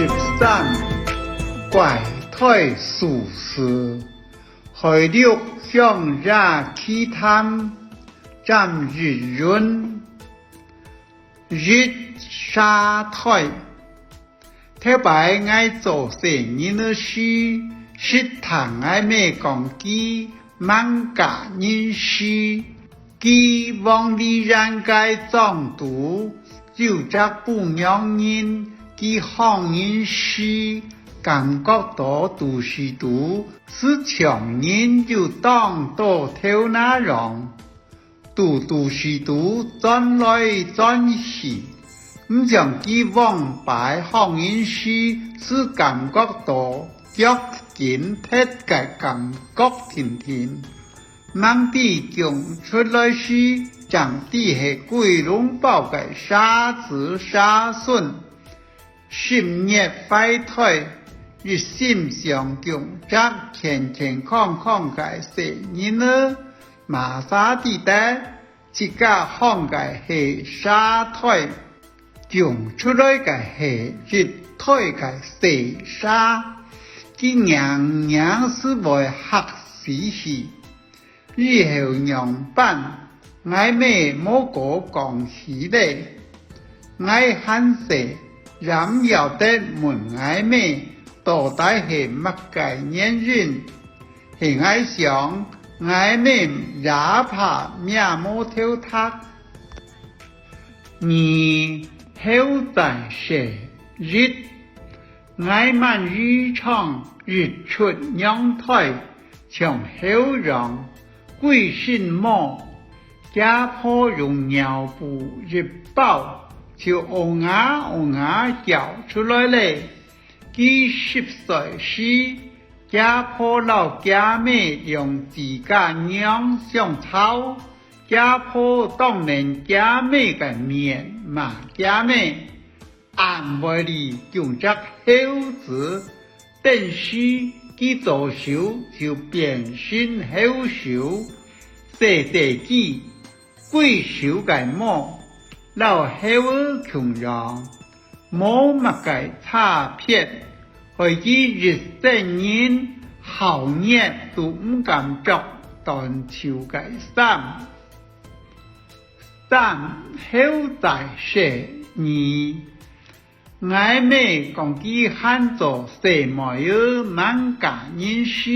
13怪胎术士，海陆向下起探，占日润，日沙胎。theo bài ngay tổ sẽ như nó sư, sức thẳng ai mê còn ký, mang cả nhân sư, ký vong đi ràng gai trọng tú, dù chắc bù nhóm nhân, ký hong nhân sư, cảm góc tổ tù sư tú, sự trọng nhân dù tông tổ theo ná rộng, tù sư tú chọn lôi chọn xỉ. Chẳng kỳ vọng bài hong yên sư sự cảm góc tổ dốc kiến hết cái cảm góc thịnh thịnh. Mang đi chung出来时chẳng đi hệ quỷ lũng bảo cái xa tử xa xuân. Sinh nhiệt phái thôi, vì sinh sống chung chắc khen khen khong cái sẽ như nữa. Mà xa đi tế, chỉ cả hong cái hệ xa thôi. Dùng出来cái hệ dịch thôi cái xảy ra, cái nhàng sư bồi học sĩ sĩ,日後樣班，我咩冇個講起嚟，我很細，然後得問我咩到底係乜概念人，係我想我咩也怕咩冇跳塔，你。後在寫日，我們日常日出陽台，從後讓貴姓麼，家婆用尿布日包，就歐牙叫出來了。幾10歲時，家婆老家妹用自家娘上草。家婆當然家妹嘅面嘛，家妹按為你用隻猴子，但是佢做手就變身猴手，細幾貴手嘅麼，老猴窮人冇乜嘅差別，佢啲日年後年都唔敢着當潮嘅衫。但後在寫你，我妹講佢喊做什麼嘢萬家人事，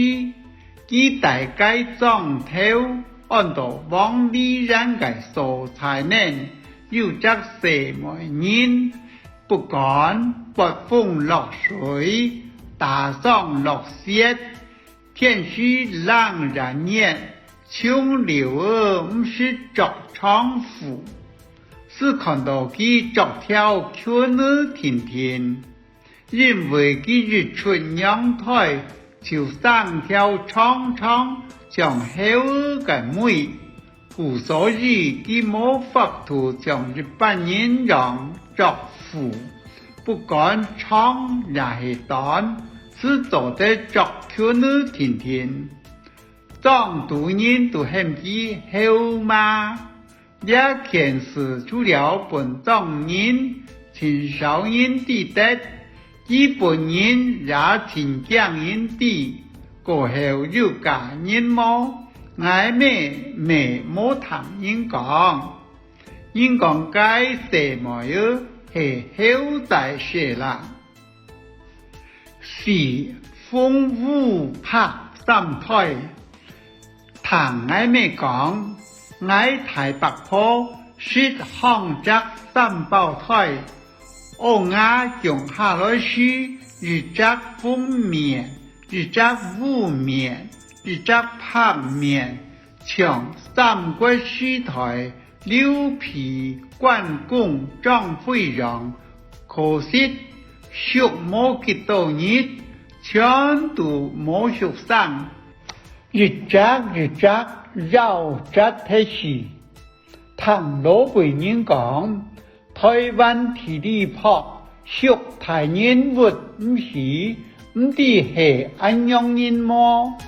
佢大概裝頭按到往里人嘅素材呢，有隻什麼人，不管北風落水，大霜落雪，天氣冷人熱。窮流唔是着長褲，是看到佢着條裙兒甜甜，因為佢日出陽台就三條長長像猴嘅妹，故所以佢冇法度像日本人讓着褲，不管長也係短，是做得着裙兒甜甜。當多人都很記後嘛，也顯示除了本種人青少年的得，基本人也挺強人的，過後有家人麼，我咩冇談人講該什麼嘢係後在寫啦，是風舞拍三胎。同我妹講，我太白婆是項隻三胞胎，我用下來時，一隻封面，一隻烏面，一隻拍面，像三國時代劉備關公張飛讓，可惜學冇幾多日，全都冇學上。日隻繞隻體時，同老輩人講，台灣地理學屬台人物唔是，唔啲係安陽人麼？